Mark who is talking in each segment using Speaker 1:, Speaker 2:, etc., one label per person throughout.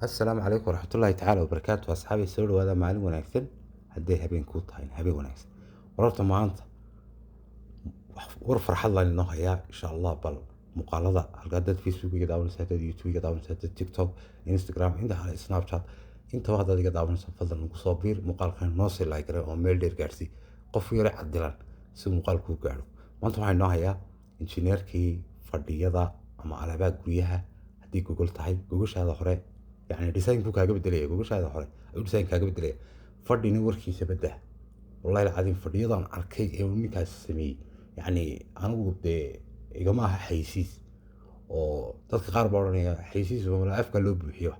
Speaker 1: السلام عليكم ورحمة الله تعالى وبركاته أصحابي سولو هذا معلم وناكسن هدي هبين كوتاين هبين وناكسن وررت معانتا ورفرح الله إنه هيا إن شاء الله بل مقالة القادة فيسبوك يقدرون ساتة يوتيوب يقدرون ساتة تيك توك انستغرام عندها على سناب شات انت هذا يقدرون سفضل نقصابير مقال كان نوصل لايكرا أو ميل دير جارسي قف يرى عدلان سو مقال كو قالو ما أنتم إنه هيا إنجنير كي فردية ذا أما على باق قريها هدي جوجل تاعي جوجل هذا خري يعني ديزاين كو كاجا بدليه جوجل هذا خري أو ديزاين كاجا بدليه فردي نوركي سبده والله العظيم فردية ذا أركي يومي كاسمي يعني anigu dee igama aha xaysiis oo dadka qaar baa oranaya xaysiis oo afka loo buuxiyo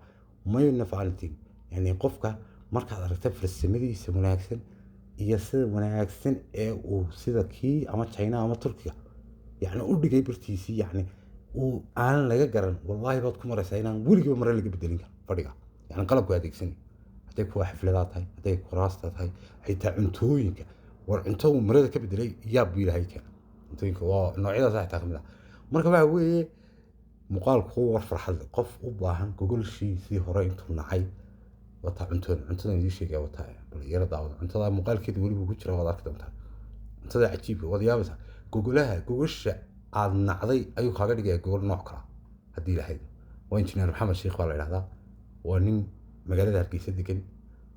Speaker 1: mayo nafaalintiin yani qofka markaad aragtay farsamadiisa wanaagsan iyo sida wanaagsan ee uu sida kii ama China ama Turkiga yani u dhigay bartiisii yani uu aan laga garan wallahi baad ku maraysaa inaan weligiiba mare laga bedelin karo fadhiga yani qalabku adeegsan haday ku xafladaha tahay haday kuraasta tahay xitaa cuntooyinka war cunto marada ka bedelay yaa buu ilaahay keenay intoyinka waa noocyada sax taqmida marka waxa weeye muuqaalku war farxad qof u baahan gogolshiisii hore intuu nacay wata cuntada idin sheegay wata bal yara daawada cuntada muuqaalkeeda wali buu ku jira wada arki doontaa cuntada cajiibka wada yaabasa gogosha aad nacday ayuu kaaga dhigay gogol nooc kala hadii lahayd waa injineer maxamed sheekh baa la yiraahdaa waa nin magaalada Hargeysa degan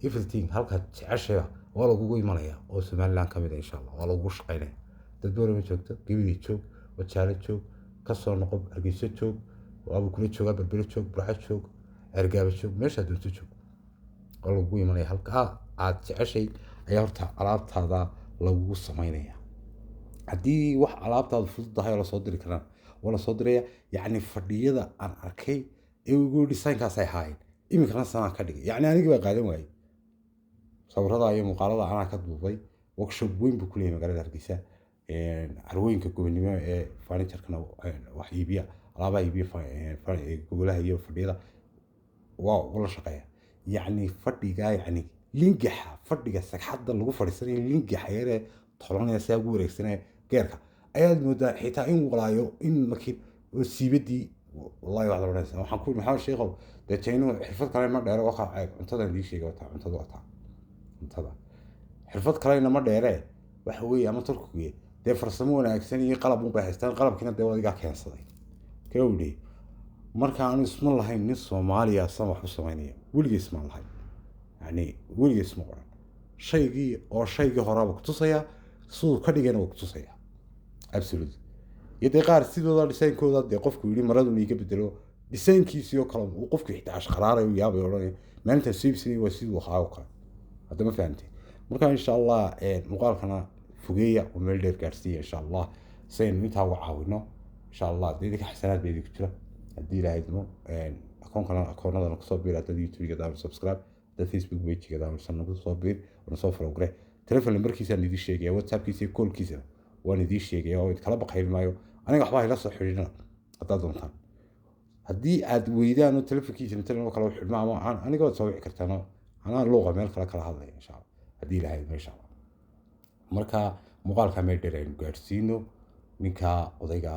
Speaker 1: everything halka jeceshay waa lagu imanaya oo Soomaaliland kamid ah insha Allah waa lagu shaqeynaya dad badan ma joogto gabadhi joog wajaale joog ka soo noqob Hargeysa joog waa kula jooga Berbera joog Burco joog Ergaabo joog meesha doonto joog oo lagu imanaya halka aad jeceshay ayaa horta alaabtaada lagu sameynaya haddii wax alaabtaada fududahay la soo diri karaan wala soo diraya yani fadhiyada aan arkay ee ugu design-kaas ay haayeen imikana sanad ka dhigay yani aniga waa qaadan waayay sawirada iyo muuqaalada aan ka duubay workshop weyn buu ku leeyahay magaalada Hargeysa carwooyinka gobonimo ee furniture-kana wax iibiya alaabaha iibiya gogolaha iyo fadhiyada waa wala shaqeeya yani fadhiga yani lingaxa fadhiga sagxadda lagu fadhiisanayo lingaxa yare tolanaya si ugu wareegsanaya geerka ayaad moodaa xitaa in walaayo in markii siibadii wallahi wax la oranaysa waxaan ku maxaa sheekhow dadaynu xirfad kale ma dheero waxa ay cuntada idin sheegay wata cuntada xirfad kale ma dheere waxa weeye ama turkiga dee farsamo wanaagsan iyo qalab u baahaystaan qalabkina dee wadiga keensaday kawdii marka aan isma lahayn nin Soomaaliya san wax u sameynaya weligiis ma lahayn yani weligiis ma oran shaygii horaba ku tusaya suu ka dhigana ku tusaya absolutely yadii qaar sidooda design-kooda dee qofku yiri maradu iiga bedelo design-kiisa iyo kala uu qofku xitaa ashqaraarayo yaabay oranay maanta siibsii waa sidoo xaaw kale hadda ma fahamtay marka insha Allah muuqaalkana fogeeya oo meel dheer gaarsiiya insha Allah sayn inta ugu caawino insha Allah dadka xasanaad bay ku jira hadii ilaahay dimo akoonada ku soo biira dad YouTube-ga daan subscribe dad Facebook page-ga daan ku soo biir oo soo follow gare telephone number-kiisa aan idin sheegay WhatsApp-kiisa call-kiisa waan idin sheegay oo kala baqayl maayo aniga waxba ila soo xiriirina hadda doontaan haddii aad weydaan oo telefoonkiisa inta kala xidhma ama aniga soo wici kartaan ana luuqa meel kala hadlay insha Allah hadii ilaahay insha Allah marka muuqaalka meel dheer aynu gaarsiino ninka odayga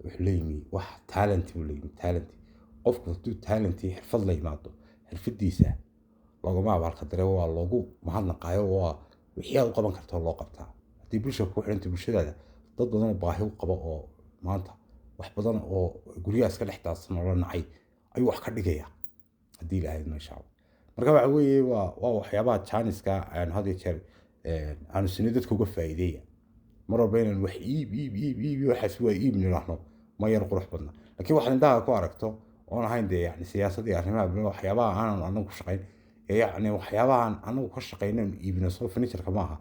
Speaker 1: wuxuu leeyahay wax talent uu leeyahay talent qofku hadduu talent xirfad la yimaado xirfadiisa laguma abaalka dare waa lagu mahadnaqayo waa wixii aad u qaban karto loo qabtaa haddii bulshada ku xiranta bulshadaada dad badan oo baahi u qaba oo maanta wax badan oo guriga iska dhex daadsan oo la nacay ayuu wax ka dhigaya haddii ilaahay insha Allah marka waxa weeye waa waxyaabaha Chinese-ka aan hadii jeer aan sinid dadku uga faa'iideeya marba inaan wax iib waxaas waa iib niraahno ma yar qurux badna laakiin waxaan intaa ku aragto oo ahayn de yani siyaasadii arrimaha waxyaabaha aan anagu ku shaqeyn yani waxyaabaha aan anagu ka shaqeynay iibino soo furniture-ka maaha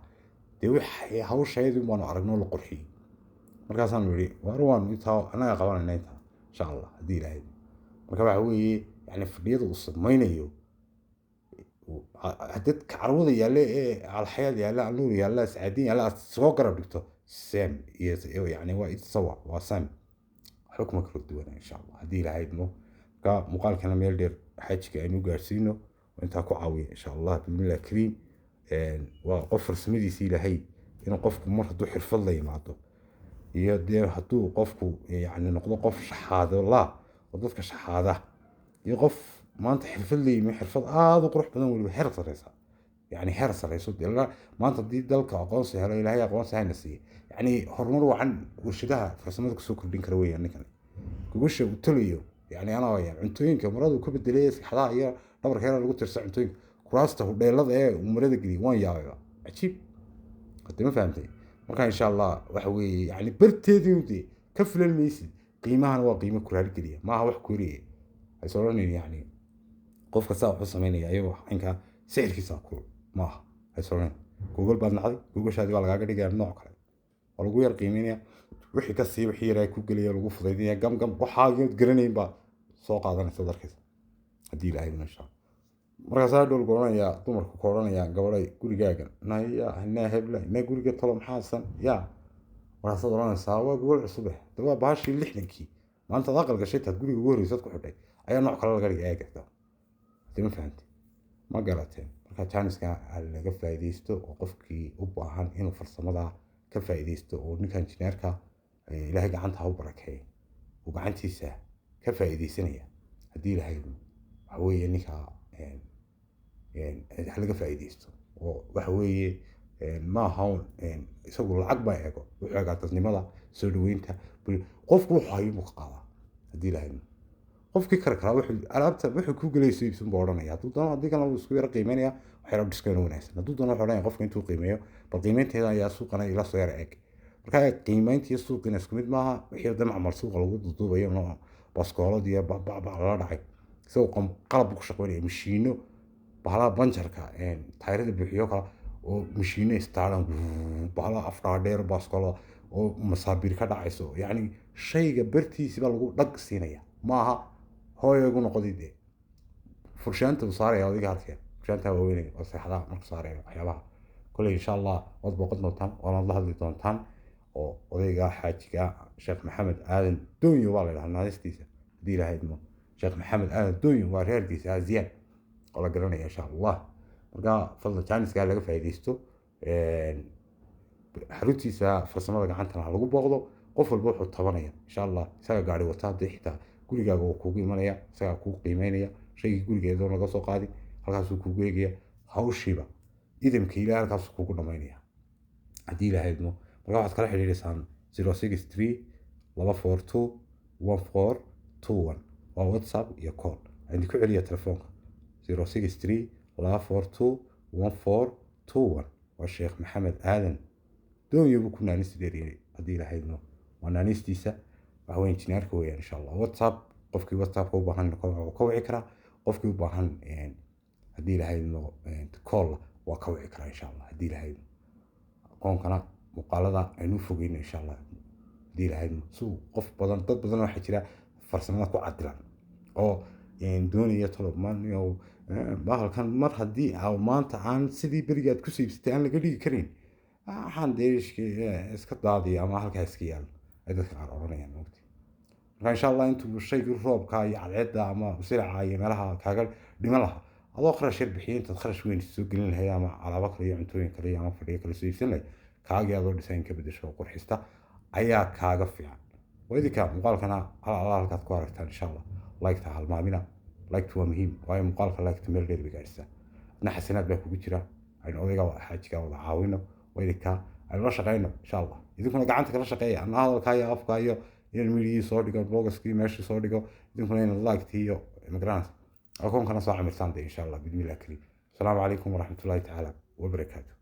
Speaker 1: de wixii hawsheedu ma aragno la qurxiyay markaasaan yiri waan inta anaga qabanayna inta insha Allah hadii ilaahay marka waxa weeye yani fadhiyada uu samaynayo hadad carwada yaale ee alxayad yaale anuur yaale saadin yaale soo garab dhigto sam iyo yani waa isawa waa sam xukuma kala duwan insha Allah hadii ilaahay ka muuqaalkana meel dheer xajka aynu gaarsiino inta ku caawiyo insha Allah bismillah kariim waa qof farsamadiisa ilaahay inuu qofku mar hadduu xirfad la yimaado iyo dee hadduu qofku yani noqdo qof shahaado la oo dadka shahaada iyo qof maanta xirfad leeyimi xirfad aada u qurux badan weliba heer sareysa يعني heer sareyso maanta haddii dalka aqoonsi helo ilaahay aqoonsi hayna siiye yani horumar wacan warshadaha farsamada kusoo kordhin kara weeyaan ninkan gogosha uu tolayo yani anaa wayaan cuntooyinka maradu ka bedelay saxdaha iyo dhabarka heer lagu tirsa cuntooyinka kuraasta hudheelada ee uu marada geliyay waan yaabay cajiib hadda ma fahamtay marka insha allah waxa weeye yani barteedii ka filan maysid qiimahan waa qiimo kuraari geliya maaha wax kooriye ay soo oranayeen yani qofka saa wuxuu sameynaya ayagoo inka sixirkiisa ku maaha ay soo oranayeen google baad nacday googoshaadii baa lagaaga dhigaya nooc kale waa lagu yar qiimeynaya wixii ka sii wixii yaraa ku gelaya lagu fudaydinaya gam waxaa garanayn baa soo qaadanaysa darkiisa haddii ilaahay insha allah markaasaa dhowl goranaya dumarku ka odhanaya gabadhay gurigaaga naya hinaa hebla inaa guriga talo maxaasan yaa markaasaad odhanaysaa waa gogol cusube dawaa baashii 60kii maanta ad aqal gashay taad guriga ugu horreysad ku xidhay ayaa nooc kale laga dhigay ayaa gartaa hadii ma fahamtay ma garateen marka jaaniska laga faa'iidaysto oo qofkii u baahan inuu farsamada ka faa'iidaysto oo ninkan injineerka ilaahay gacanta ha u barakeeyo oo gacantiisa ka faa'iidaysanaya haddii ilaahay waxa weeye ninka laga faa'iidaysto oo waxa weeye ma aha isagu lacag baa eego wuxuu eegaa dadnimada soo dhaweynta qofku wuxuu hayo buu ka qaadaa haddii ilaahay qofkii kale kala alaabta wuxuu ku galayso ibsan buu odhanaya hadduu doono haddii kalena wuu isku yara qiimeynaya waxyaro discount wanaagsan hadduu doono wuxuu odhanaya qofka intuu qiimeeyo bal qiimeynteeda ayaa suuqana ila soo yara eeg marka qiimeynta iyo suuqina isku mid maaha wixii damac mal suuqa lagu duuduubayo nooc baskoolad iyo bacbac lala dhacay isagoo qalab ku shaqeynaya mashiino bahalaha banjarka taayirada buuxiyo kala oo mashiino istaaran bahalaha afdhaadheer baskoolada oo masaabiir ka dhacayso yacni shayga bartiisi baa lagu dhag siinaya maaha hooyagu noqday dee furshaanta uu saaraya adiga halkee furshaanta waaweyn oo saxda marka saaraya waxyaabaha kulay insha allah wad booqad doontaan oo la hadli doontaan oo odayga xaajiga sheekh maxamed aadan doonyo waa la yiraahdaa naadistiisa hadii ilaahay idmo sheekh maxamed aadan doonyo waa reerkiisa aziyan oo la garanaya insha allah marka fadlan jaaniska laga faa'iidaysto xaruntiisa farsamada gacanta lagu booqdo qof walba wuxuu tabanaya insha allah isaga gaari wata hadii xitaa gurigaaga uu kugu imanaya isagaa kuu qiimeynaya shaygii gurigeeda laga soo qaadi halkaasuu kugu eegaya hawshiiba idamka ilaahay halkaasuu kugu dhamaynaya haddii ilaahay idmo marka waxaad kala xidhiidhaysaan 063 242 1421 waa whatsapp iyo call عندي ku celiya telefoonka 063 242 1421 waa sheekh maxamed aadan doonyo buu ku naanisti dheeriyay haddii ilaahay idmo waa naanistiisa waxa weyn injineerka weeyaan insha allah whatsapp qofkii whatsapp u baahan ka wici karaa qofkii u baahan haddii ilaahay idmo call waa ka wici karaa insha allah haddii ilaahay aqoonkana muuqaalada aynu fogeyno insha allah haddii ilaahay idmo suu qof badan dad badan waxaa jira farsamada ku cadilan oo doonaya talomaan iyo bahalkan mar haddii maanta aan sidii berigaad ku siibsatay aan laga dhigi karin waxaan deeshkii iska daadiya ama halkaa iska yaal ay dadka qaar oranayaan moogtay marka insha allah intuu shaygii roobka iyo cadceedda ama silica iyo meelaha kaaga dhiman lahaa adoo kharash yar bixiya intaad kharash weyn soo gelin lahayd ama alaabo kale iyo cuntooyin kale ama fadhiyo kale soo iibsan lahayd kaagii adoo design ka bedesho oo qurxista ayaa kaaga fiican waydinka muuqaalkana halkaad ku aragtaan insha allah like ta halmaamina like waa muhiim waayo muuqaalka like ta meel dheer bay gaarsiisaa adna xasanaad baa kugu jira aynu odayga xaajiga wada caawino waydinka aynu la shaqeyno insha allah idinkuna gacanta kala shaqeeya anna hadalkaa iyo afkaa iyo inaan midigii soo dhigo blogaskii meeshii soo dhigo idinkuna inaad laagtii iyo immigrants akoonkana soo camirtaan de insha allah bidmillahi kariim asalaamu calaykum waraxmatullaahi tacaala wabarakaatu